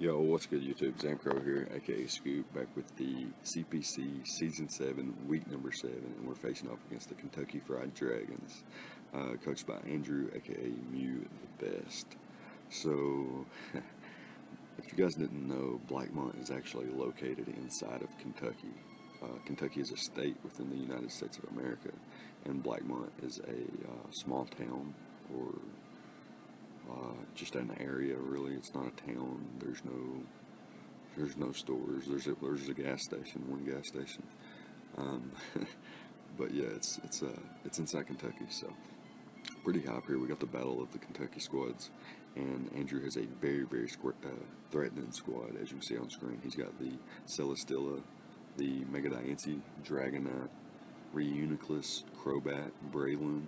Yo, what's good YouTube? Zamcrow here, aka Scoop, back with the CPC Season 7, Week number 7, and we're facing off against the Kentucky Fried Dragons, coached by Andrew, aka Mew the Best. So, if you guys didn't know, Blackmont is actually located inside of Kentucky. Kentucky is a state within the United States of America, and Blackmont is a small town, or just an area. Really, it's not a town. There's no stores. There's a gas station, one gas station. But yeah, it's inside Kentucky, so pretty hype here. We got the battle of the Kentucky squads, and Andrew has a very threatening squad, as you can see on screen. He's got the Celestilla, the Megadiancy, Dragonite, Reuniclus, Crobat, Breloom,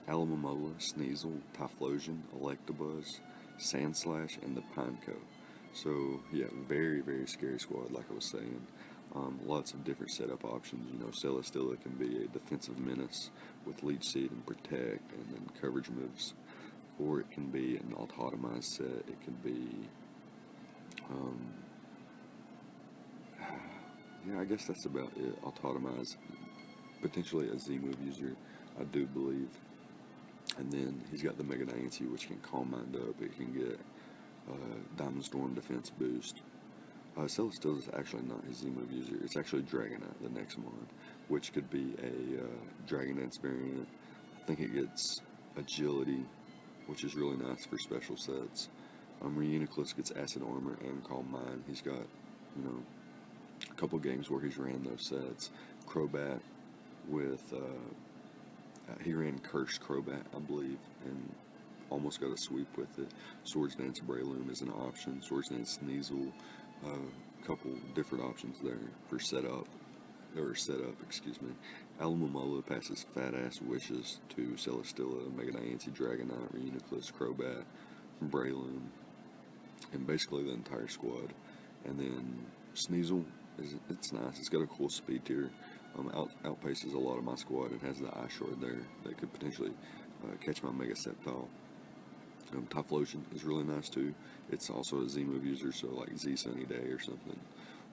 Alamomola, Sneasel, Typhlosion, Electabuzz, Sandslash, and the Pineco. So yeah, very scary squad, like I was saying. Lots of different setup options. You know, Celestilla can be a defensive menace with Leech Seed and Protect, and then coverage moves. Or it can be an autotomized set. It can be, yeah, I guess that's about it. Autotomized, potentially a Z-move user, I do believe. And then he's got the Megadiancy, which can Calm Mind up. It can get Diamond Storm defense boost. Celesteilla is actually not his Z-move user. It's actually Dragonite, the next mon, which could be a Dragon Dance variant. I think it gets Agility, which is really nice for special sets. Reuniclus gets Acid Armor and Calm Mind. He's got, you know, a couple games where he's ran those sets. Crobat with he ran Cursed Crobat, I believe, and almost got a sweep with it. Swords Dance Breloom is an option. Swords Dance Sneasel, a couple different options there for setup, excuse me. Alamomola passes Fat Ass Wishes to Celestilla, Megadiancy, Dragonite, Reuniclus, Crobat, Breloom, and basically the entire squad. And then Sneasel, it's nice. It's got a cool speed tier. Outpaces a lot of my squad and has the Ice Shard there that could potentially catch my Mega Sceptile. Typhlosion is really nice too. It's also a Z-move user, so like Z Sunny Day or something,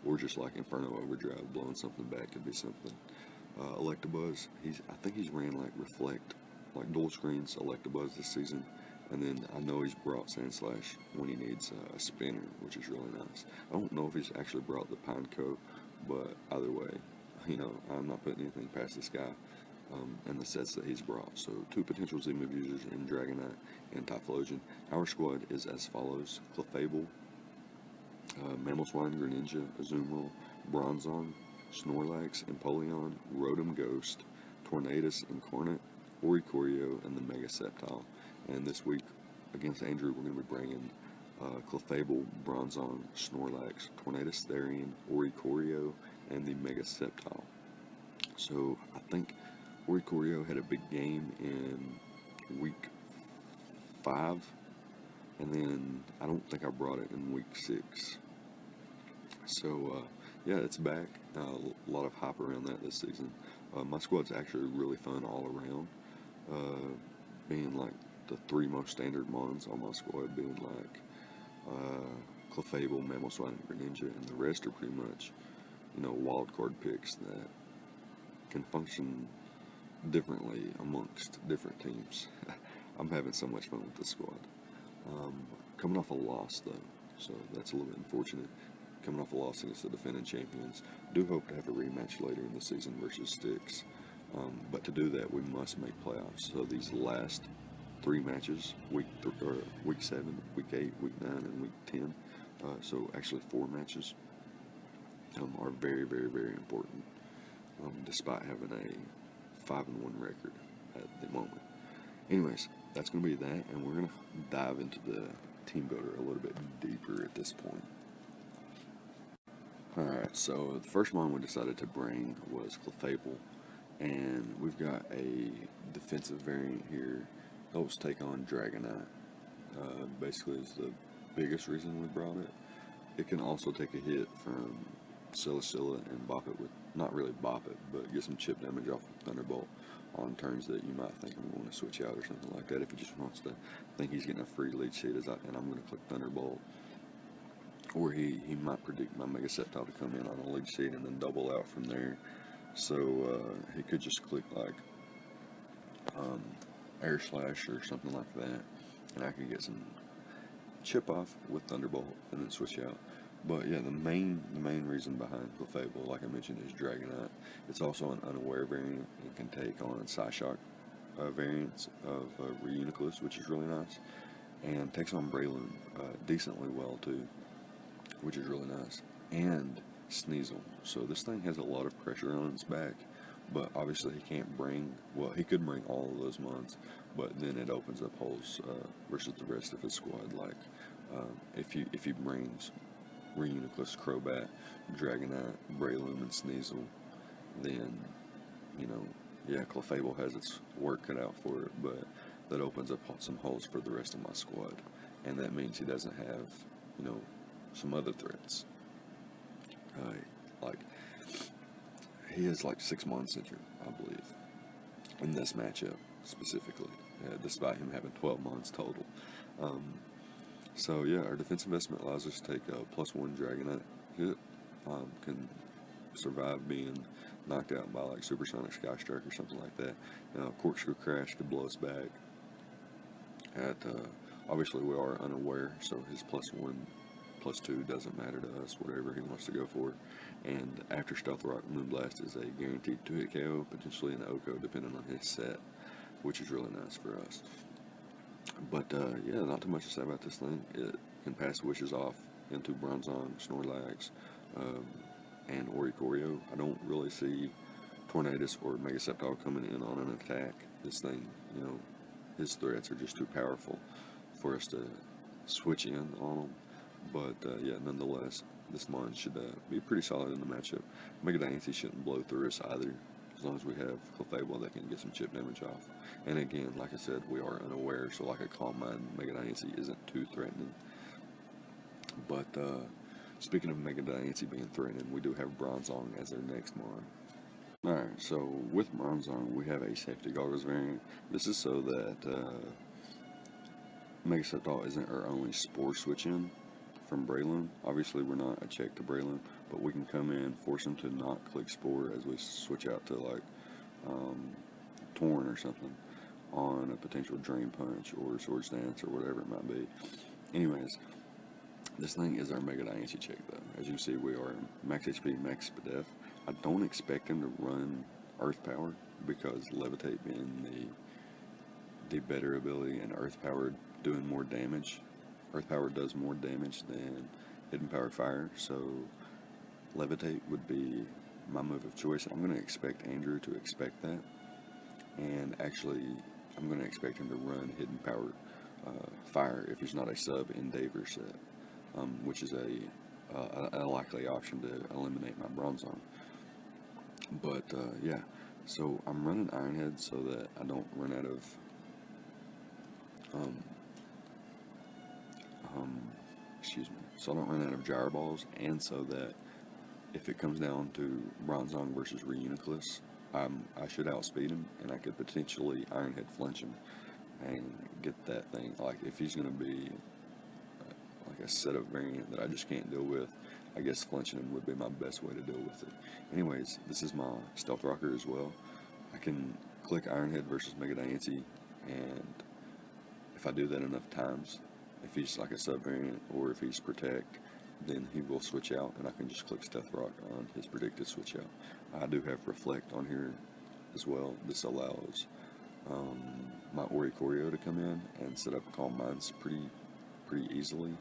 or just like Inferno Overdrive, blowing something back could be something. Electabuzz, I think he's ran like Reflect, like dual screens Electabuzz this season, and then I know he's brought Sandslash when he needs a spinner, which is really nice. I don't know if he's actually brought the Pineco, but either way, you know, I'm not putting anything past this guy and the sets that he's brought. So 2 potential Z-move users in Dragonite and Typhlosion. Our squad is as follows: Clefable, Mamoswine, Greninja, Azumarill, Bronzong, Snorlax, Empoleon, Rotom Ghost, Tornadus Incarnate, Oricorio, and the Mega Sceptile. And this week against Andrew, we're going to be bringing Clefable, Bronzong, Snorlax, Tornadus Therian, Oricorio, and the Mega Sceptile. So I think Oricorio had a big game in week 5, and then I don't think I brought it in week 6. So yeah, it's back. A lot of hype around that this season. My squad's actually really fun all around. Being like the 3 most standard mons on my squad, being like Clefable, Mamoswine, and Greninja, and the rest are pretty much, you know, wild card picks that can function differently amongst different teams. I'm having so much fun with this squad. Coming off a loss though, so that's a little bit unfortunate. Coming off a loss against the defending champions. Do hope to have a rematch later in the season versus Styx. But to do that, we must make playoffs. So these last 3 matches, week 7, week 8, week 9, and week 10. So actually 4 matches are very important, despite having a 5-1 record at the moment. Anyways, that's going to be that, and we're going to dive into the team builder a little bit deeper at this point. Alright, so the first one we decided to bring was Clefable, and we've got a defensive variant here. Helps take on Dragonite. Basically is the biggest reason we brought it. It can also take a hit from Celestilla and bop it with, not really bop it, but get some chip damage off of Thunderbolt on turns that you might think I'm going to switch out or something like that. If he just wants to think he's getting a free lead sheet, and I'm going to click Thunderbolt. or he might predict my Mega Septile to come in on a lead seed and then double out from there. So he could just click like Air Slash or something like that, and I could get some chip off with Thunderbolt and then switch out. But yeah, the main reason behind Clefable, like I mentioned, is Dragonite. It's also an unaware variant. It can take on Psyshock variants of Reuniclus, which is really nice, and takes on Breloom decently well too, which is really nice, and Sneasel. So this thing has a lot of pressure on its back, but obviously he can't bring, well, he could bring all of those mons, but then it opens up holes versus the rest of his squad. Like if he brings Reuniclus, Crobat, Dragonite, Breloom, and Sneasel, then, you know, yeah, Clefable has its work cut out for it, but that opens up some holes for the rest of my squad, and that means he doesn't have, you know, some other threats. Like, he has like 6 months injured, I believe, in this matchup specifically, despite him having 12 months total. So yeah, our defense investment allows us to take a +1 Dragonite hit, can survive being knocked out by like Supersonic Sky Strike or something like that. Corkscrew Crash could blow us back. Obviously we are unaware, so his +1, +2 doesn't matter to us, whatever he wants to go for. And after Stealth Rock, Moonblast is a guaranteed 2-hit KO, potentially an OHKO depending on his set, which is really nice for us. But yeah, not too much to say about this thing. It can pass wishes off into Bronzong, Snorlax, and Oricorio. I don't really see Tornadus or Mega Sceptile coming in on an attack. This thing, you know, his threats are just too powerful for us to switch in on them. But yeah, nonetheless, this mon should be pretty solid in the matchup. Mega Diancie shouldn't blow through us either, as long as we have Clefable that can get some chip damage off. And again, like I said, we are unaware, so like a Calm Mind, Mega Diancie isn't too threatening. But speaking of Mega Diancie being threatening, we do have Bronzong as our next mon. Alright, so with Bronzong, we have a Safety Goggles variant. This is so that Mega Sceptile isn't our only Spore switch in from Breloom. Obviously, we're not a check to Breloom, but we can come in, force him to not click Spore as we switch out to like Torn or something on a potential Drain Punch or Swords Dance or whatever it might be. Anyways, this thing is our Mega Diancie check though. As you see, we are max HP, max def. I don't expect him to run Earth Power because Levitate being the better ability and Earth Power doing more damage. Earth Power does more damage than Hidden Power Fire, so Levitate would be my move of choice. I'm going to expect Andrew to expect that, and actually I'm going to expect him to run Hidden Power Fire if he's not a sub in Daver's set, which is a likely option to eliminate my Bronzong. But yeah, so I'm running Ironhead so that I don't run out of so I don't run out of Gyro Balls, and so that if it comes down to Bronzong versus Reuniclus, I should outspeed him, and I could potentially Ironhead flinch him and get that thing. Like, if he's going to be like a set of variant that I just can't deal with, I guess flinching him would be my best way to deal with it. Anyways, this is my Stealth Rocker as well. I can click Ironhead versus Mega Diancie, and if I do that enough times, if he's like a sub-variant or if he's Protect, then he will switch out, and I can just click Stealth Rock on his predicted switch out. I do have Reflect on here as well. This allows my Oricorio to come in and set up Calm Minds pretty easily,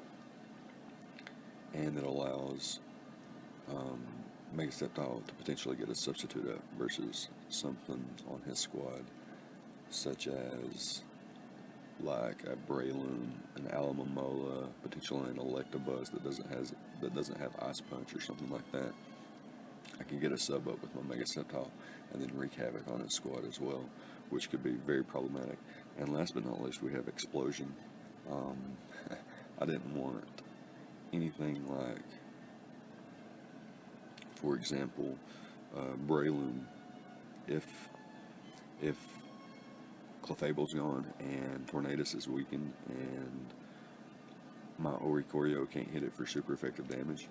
and it allows Mega Sceptile to potentially get a substitute up versus something on his squad, such as like a Breloom, an Alamomola, potentially an Electabuzz that doesn't have Ice Punch or something like that. I can get a sub up with my Mega Sceptile and then wreak havoc on his squad as well, which could be very problematic. And last but not least, we have Explosion. I didn't want anything like, for example, Breloom. If Clefable's gone and Tornadus is weakened and my Oricorio can't hit it for super effective damage,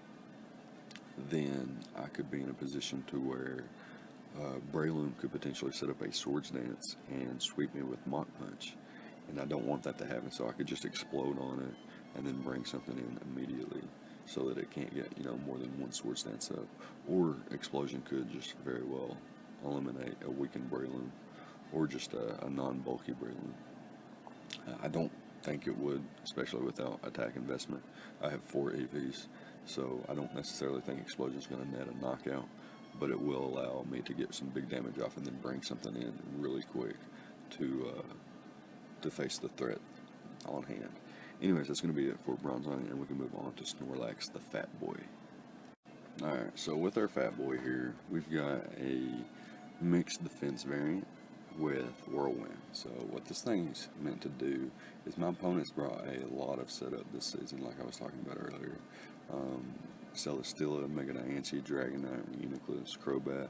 then I could be in a position to where Breloom could potentially set up a Swords Dance and sweep me with Mach Punch, and I don't want that to happen, so I could just explode on it and then bring something in immediately so that it can't get, more than one Swords Dance up. Or Explosion could just very well eliminate a weakened Breloom, or just a non-bulky Breloom. I don't think it would, especially without attack investment. I have 4 EVs, so I don't necessarily think Explosion is going to net a knockout, but it will allow me to get some big damage off and then bring something in really quick to face the threat on hand. Anyways, that's going to be it for Bronzong, and we can move on to Snorlax, the Fat Boy. Alright, so with our Fat Boy here, we've got a mixed defense variant with Whirlwind. So what this thing's meant to do is my opponents brought a lot of setup this season, like I was talking about earlier. Celesteela, Mega Diancie, Dragonite, Uniclus, Crobat,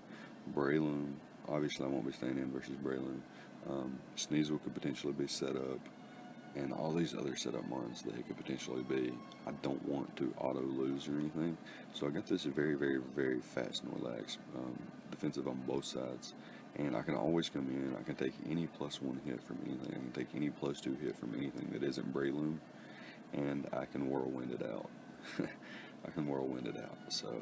Breloom. Obviously I won't be staying in versus Breloom. Sneasel could potentially be set up, and all these other setup mons that it could potentially be. I don't want to auto lose or anything, so I got this very, very, very fat Snorlax, defensive on both sides, and I can always come in. I can take any +1 hit from anything. I can take any +2 hit from anything that isn't Breloom, and I can Whirlwind it out. I can Whirlwind it out. So,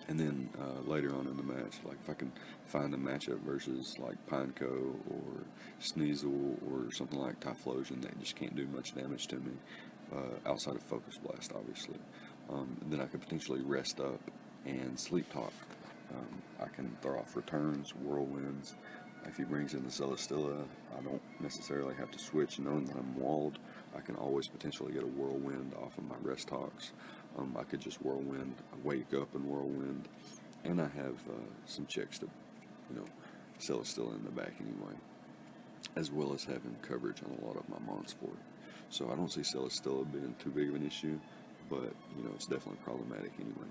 and then later on in the match, like if I can find a matchup versus like Pineco or Sneasel or something like Typhlosion that just can't do much damage to me, outside of Focus Blast, obviously, then I could potentially rest up and Sleep Talk. I can throw off returns, whirlwinds. If he brings in the Celesteela, I don't necessarily have to switch knowing that I'm walled. I can always potentially get a whirlwind off of my rest talks. I could just whirlwind, wake up and whirlwind, and I have some checks to, Celesteela in the back anyway, as well as having coverage on a lot of my mons for it. So I don't see Celesteela being too big of an issue, but it's definitely problematic anyway.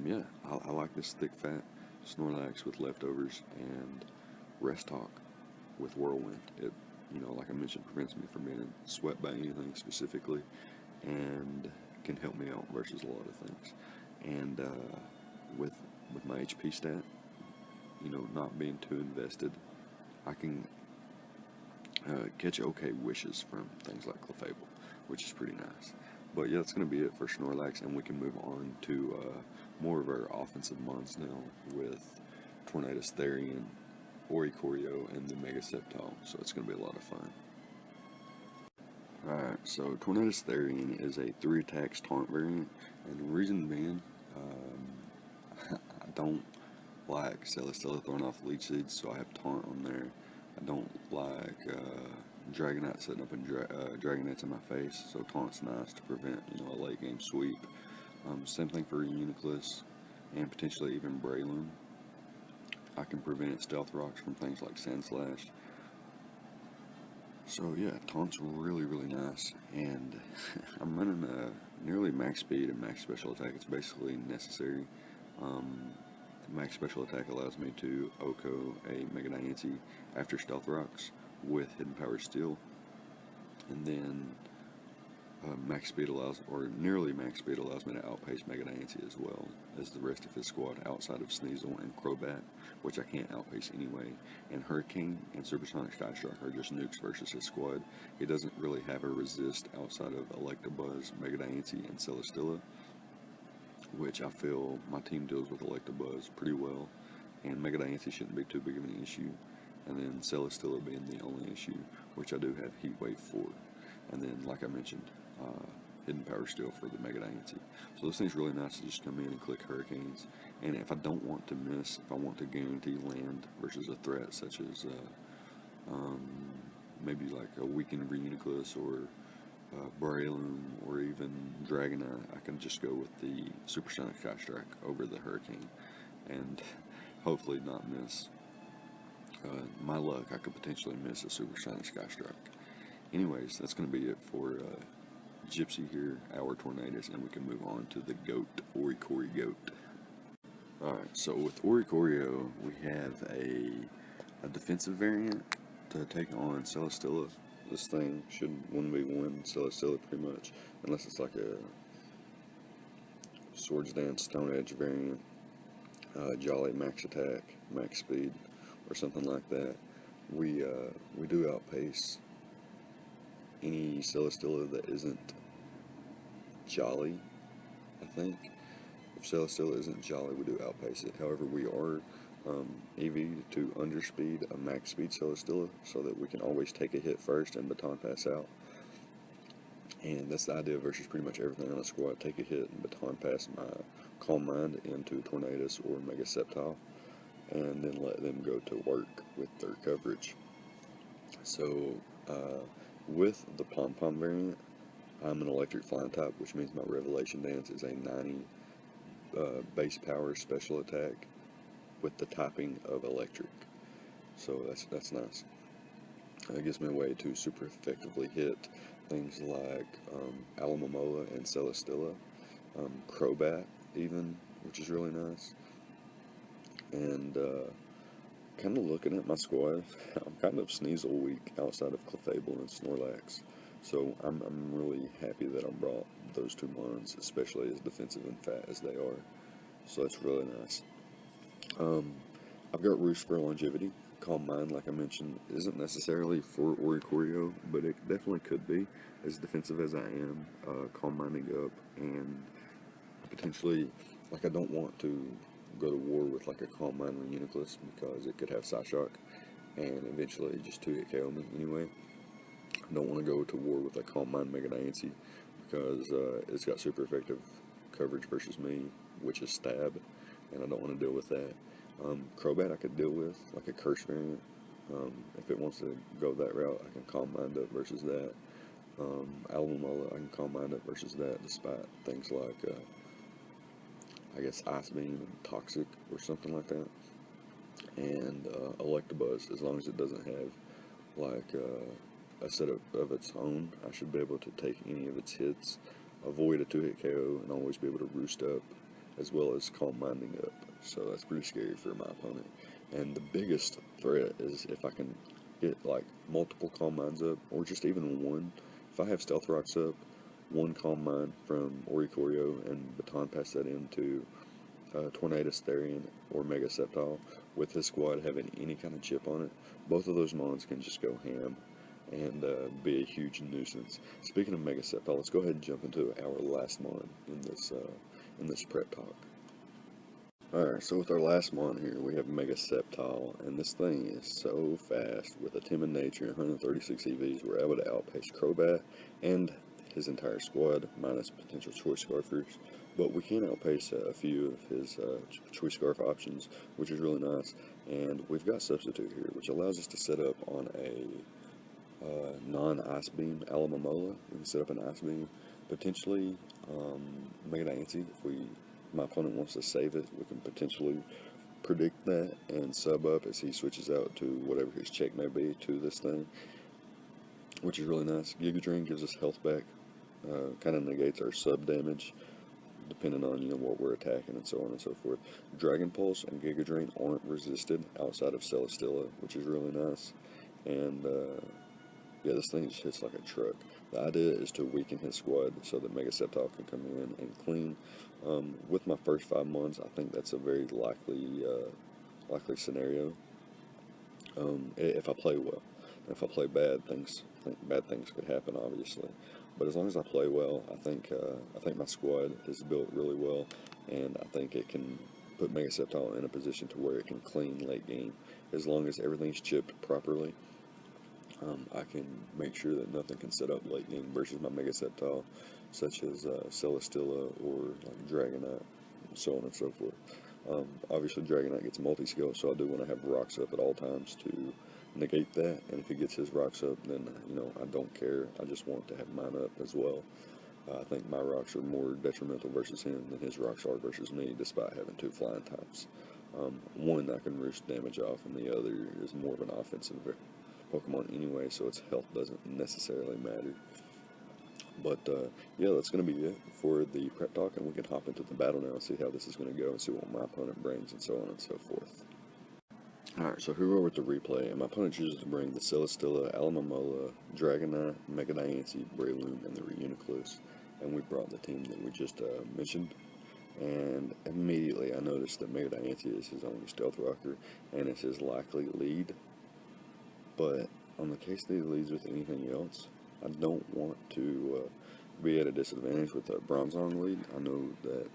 Yeah, I like this thick fat Snorlax with leftovers and rest talk with whirlwind. It, like I mentioned, prevents me from being swept by anything specifically, and can help me out versus a lot of things. And with my HP stat, not being too invested, I can catch okay wishes from things like Clefable, which is pretty nice. But yeah, that's going to be it for Snorlax, and we can move on to more of our offensive mons now with Tornadus Therian, Oricorio, and the Mega Sceptile. So it's going to be a lot of fun. Alright, so Tornadus Therian is a 3 attacks taunt variant, and the reason being, I don't like Celesteela throwing off Leech Seeds, so I have taunt on there. I don't like Dragonite setting up and Dragonite's in my face, so taunt's nice to prevent, a late game sweep. Same thing for Uniclus and potentially even Breloom. I can prevent Stealth Rocks from things like Sandslash. So yeah, taunt's really, really nice, and I'm running nearly max speed and max special attack. It's basically necessary. Max special attack allows me to OHKO a Mega Diancie after Stealth Rocks with Hidden Power Steel, and then max speed allows, or nearly max speed allows me to outpace Mega Diancie as well as the rest of his squad outside of Sneasel and Crobat, which I can't outpace anyway. And Hurricane and Supersonic Skystrike are just nukes versus his squad. He doesn't really have a resist outside of Electabuzz, Mega Diancie, and Celesteela, which I feel my team deals with Electabuzz pretty well, and Mega Diancie shouldn't be too big of an issue, and then Celesteela being the only issue, which I do have Heat Wave for, and then, like I mentioned, Hidden Power Steel for the Mega Diancie. So this thing's really nice to just come in and click Hurricanes, and if I don't want to miss, if I want to guarantee land versus a threat such as maybe like a weakened Reuniclus or Breloom or even Dragonite, I can just go with the Supersonic Skystrike over the Hurricane and hopefully not miss. My luck, I could potentially miss a Supersonic Skystrike. Anyways, that's going to be it for Gypsy here, our Tornadus, and we can move on to the GOAT, Oricorio GOAT. Alright, so with Oricorio, we have a defensive variant to take on Celesteela. this thing should 1v1 Celesteela pretty much, unless it's like a Swords Dance Stone Edge variant, Jolly Max Attack, Max Speed, or something like that. We do outpace any Celesteela that isn't Jolly, I think. If Celesteela isn't Jolly, we do outpace it. However, we are EV to underspeed a max speed Celesteela so that we can always take a hit first and baton pass out. And that's the idea versus pretty much everything on the squad. Take a hit and baton pass my Calm Mind into Tornadus or Mega Sceptile, and then let them go to work with their coverage. So with the Pom Pom variant, I'm an electric flying type, which means my Revelation Dance is a 90 base power special attack with the typing of electric. So that's nice. It gives me a way to super effectively hit things like Alamomola and Celesteela, Crobat even, which is really nice. And kind of looking at my squad, I'm kind of Sneasel weak outside of Clefable and Snorlax. So I'm really happy that I brought those two mons, especially as defensive and fat as they are. So that's really nice. I've got Roost for longevity. Calm Mind, like I mentioned, isn't necessarily for Oricorio, but it definitely could be. As defensive as I am, Calm Minding up, and potentially, like, I don't want to go to war with like a Calm Mind Reuniclus because it could have Psyshock and eventually just 2-hit KO me anyway. I don't want to go to war with a Calm Mind Mega Nancy because it's got super effective coverage versus me, which is Stab, and I don't want to deal with that. Crobat I could deal with, like a Curse variant. If it wants to go that route, I can Calm Mind up versus that. Alamomola, I can Calm Mind up versus that, despite things like, I guess, Ice Beam and Toxic or something like that. And Electabuzz, as long as it doesn't have, like, a set of its own, I should be able to take any of its hits, avoid a 2-hit KO, and always be able to Roost up, as well as Calm Minding up. So that's pretty scary for my opponent. And the biggest threat is if I can get like multiple Calm Minds up, or just even one. If I have Stealth Rocks up, one Calm Mind from Oricorio, and baton pass that into Tornadus, Therian, or Mega Sceptile, with his squad having any kind of chip on it, both of those mons can just go ham and be a huge nuisance. Speaking of Mega Sceptile, let's go ahead and jump into our last mon in this prep talk. Alright, so with our last mon here, we have Mega Sceptile, and this thing is so fast. With a Timid Nature and 136 EVs, we're able to outpace Crobat and his entire squad, minus potential Choice Scarfers, but we can outpace a few of his Choice Scarf options, which is really nice. And we've got Substitute here, which allows us to set up on a non-Ice Beam Alamomola. We can set up an Ice Beam, potentially Mega Nancy if my opponent wants to save it. We can potentially predict that and sub up as he switches out to whatever his check may be to this thing, which is really nice. Giga Drain gives us health back, kind of negates our sub damage depending on what we're attacking and so on and so forth. Dragon Pulse and Giga Drain aren't resisted outside of Celesteela, which is really nice. And yeah, this thing just hits like a truck. The idea is to weaken his squad so that Mega Sceptile can come in and clean. With my first 5 mons, I think that's a very likely scenario. If I play well. If I play bad, bad things could happen, obviously. But as long as I play well, I think my squad is built really well, and I think it can put Mega Sceptile in a position to where it can clean late game. As long as everything's chipped properly, I can make sure that nothing can set up late game versus my Mega Sceptile, such as Celesteela or like Dragonite, and so on and so forth. Obviously, Dragonite gets multi-skill, so I do want to have rocks up at all times to negate that. And if he gets his rocks up, then I don't care. I just want to have mine up as well. I think my rocks are more detrimental versus him than his rocks are versus me, despite having 2 flying types. One I can roost damage off, and the other is more of an offensive Pokemon anyway, so its health doesn't necessarily matter. But yeah, that's going to be it for the prep talk, and we can hop into the battle now and see how this is going to go and see what my opponent brings and so on and so forth. Alright, so here we are with the replay, and my opponent chooses to bring the Celesteela, Alamamola, Dragonite, Mega Diancie, Breloom, and the Reuniclus. And we brought the team that we just mentioned. And immediately I noticed that Mega Diancie is his only Stealth Rocker, and it's his likely lead. But on the case that he leads with anything else, I don't want to be at a disadvantage with a Bronzong lead. I know that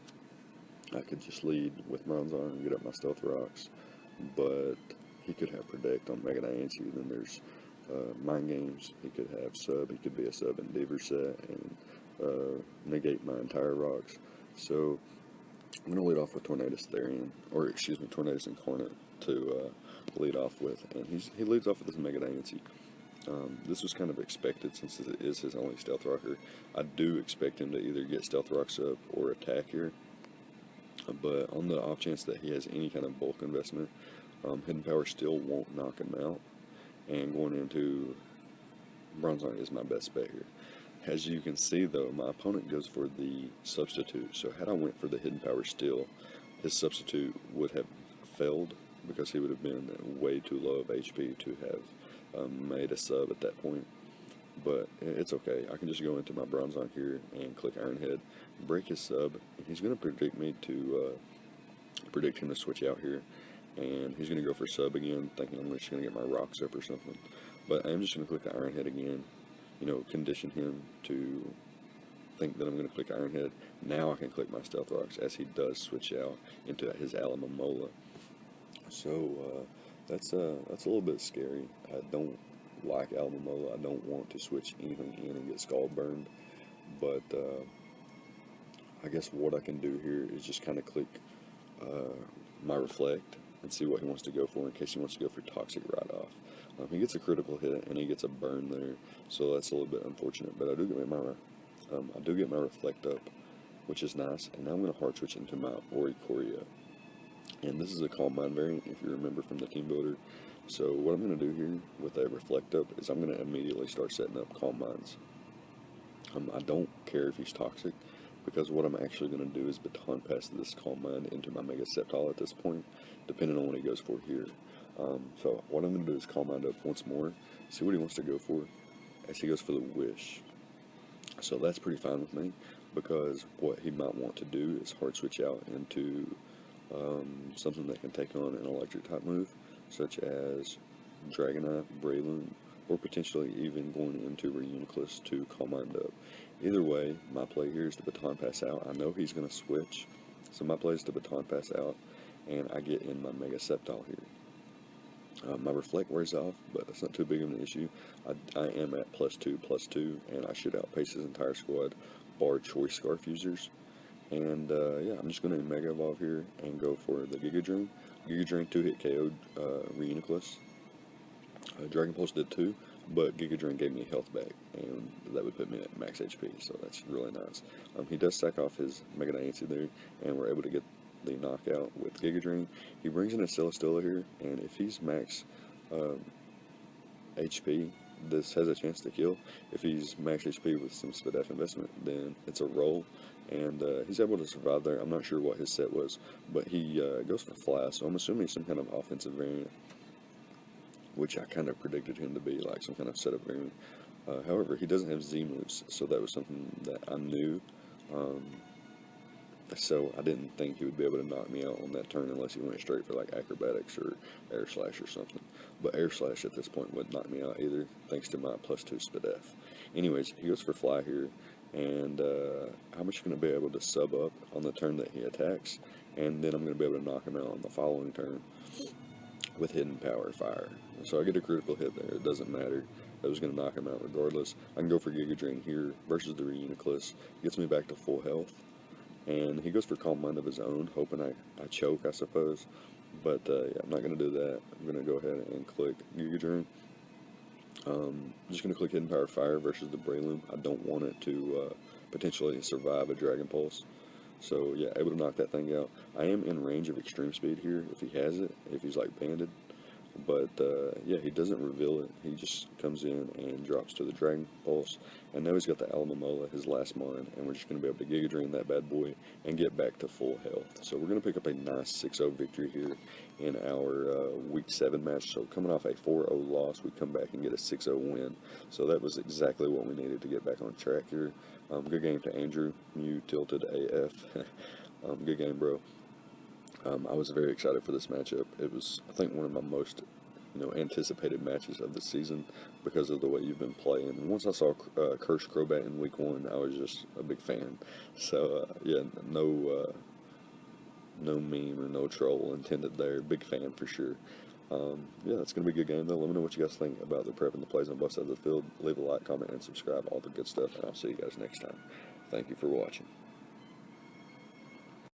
I could just lead with Bronzong and get up my Stealth Rocks, but he could have Protect on Mega Diancie. Then there's Mind Games. He could have Sub. He could be a Sub and Beaver set and negate my entire rocks. So I'm going to lead off with Tornadus Therian, or excuse me, Tornadus Incarnate to lead off with, and he leads off with this Mega Diancie. This was kind of expected since it is his only Stealth Rocker. I do expect him to either get Stealth Rocks up or attack here, but on the off chance that he has any kind of bulk investment, Hidden Power still won't knock him out, and going into Bronzong is my best bet here. As you can see though, my opponent goes for the substitute, so had I went for the Hidden Power still, his substitute would have failed because he would have been way too low of HP to have made a sub at that point. But it's okay, I can just go into my Bronzong here and click Iron Head, break his sub, and he's going to predict me to predict him to switch out here, and he's going to go for sub again, thinking I'm just going to get my rocks up or something. But I'm just going to click the Iron Head again, you know, condition him to think that I'm going to click Iron Head. Now I can click my Stealth Rocks as he does switch out into his Alamamola. So that's a little bit scary. I don't like Alamamola. I don't want to switch anything in and get Scald Burned. But I guess what I can do here is just kind of click my Reflect and see what he wants to go for in case he wants to go for Toxic right off. He gets a critical hit and he gets a burn there, so that's a little bit unfortunate. But I do get my Reflect up, which is nice. And now I'm going to hard switch into my Oricorio. And this is a Calm Mind variant, if you remember from the team builder. So what I'm going to do here with a Reflect up is I'm going to immediately start setting up Calm Minds. I don't care if he's toxic, because what I'm actually going to do is Baton Pass this Calm Mind into my Mega Sceptile at this point, depending on what he goes for here. So what I'm going to do is Calm Mind up once more, see what he wants to go for, as he goes for the Wish. So that's pretty fine with me, because what he might want to do is hard switch out into something that can take on an electric type move, such as Dragonite, Breloom, or potentially even going into Reuniclus to Calm Mind up. Either way, my play here is to Baton Pass out. I know he's going to switch, so my play is to Baton Pass out, and I get in my Mega Sceptile here. My Reflect wears off, but that's not too big of an issue. I am at +2/+2, and I should outpace his entire squad, bar Choice Scarf users. And yeah, I'm just going to Mega Evolve here and go for the Giga Drain. Giga Drain 2-hit KO'd Reuniclus. Dragon Pulse did too, but Giga Drain gave me health back, and that would put me at max HP, so that's really nice. He does stack off his Mega Diancie there, and we're able to get the knockout with Giga Drain. He brings in a Celesteela here, and if he's max HP, this has a chance to kill. If he's max HP with some Spadef investment, then it's a roll, and he's able to survive there. I'm not sure what his set was, but he goes for Fly, so I'm assuming some kind of offensive variant, which I kind of predicted him to be, like some kind of setup variant. However, he doesn't have Z moves, so that was something that I knew. So I didn't think he would be able to knock me out on that turn unless he went straight for like Acrobatics or Air Slash or something. But Air Slash at this point wouldn't knock me out either, thanks to my +2 Spadef. Anyways, he goes for Fly here, and I'm just going to be able to sub up on the turn that he attacks, and then I'm going to be able to knock him out on the following turn with Hidden Power Fire. So I get a critical hit there, it doesn't matter. That was going to knock him out regardless. I can go for Giga Drain here versus the Reuniclus. Gets me back to full health. And he goes for Calm Mind of his own, hoping I choke, I suppose. But yeah, I'm not going to do that. I'm going to go ahead and click Giga Drain. I'm just going to click Hidden Power Fire versus the Breloom. I don't want it to potentially survive a Dragon Pulse. So yeah, able to knock that thing out. I am in range of Extreme Speed here if he has it, if he's like banded. But yeah, he doesn't reveal it. He just comes in and drops to the Dragon Pulse. And now he's got the Alamomola, his last mine, and we're just going to be able to Giga Drain that bad boy and get back to full health. So we're going to pick up a nice 6-0 victory here in our Week 7 match. So coming off a 4-0 loss, we come back and get a 6-0 win. So that was exactly what we needed to get back on track here. Good game to Andrew. You tilted AF. Good game, bro. I was very excited for this matchup. It was, I think, one of my most, anticipated matches of the season because of the way you've been playing. Once I saw Curse Crobat in Week 1, I was just a big fan. So, yeah, no meme or no troll intended there. Big fan for sure. Yeah, that's going to be a good game, though. Let me know what you guys think about the prep and the plays on both sides of the field. Leave a like, comment, and subscribe, all the good stuff, and I'll see you guys next time. Thank you for watching.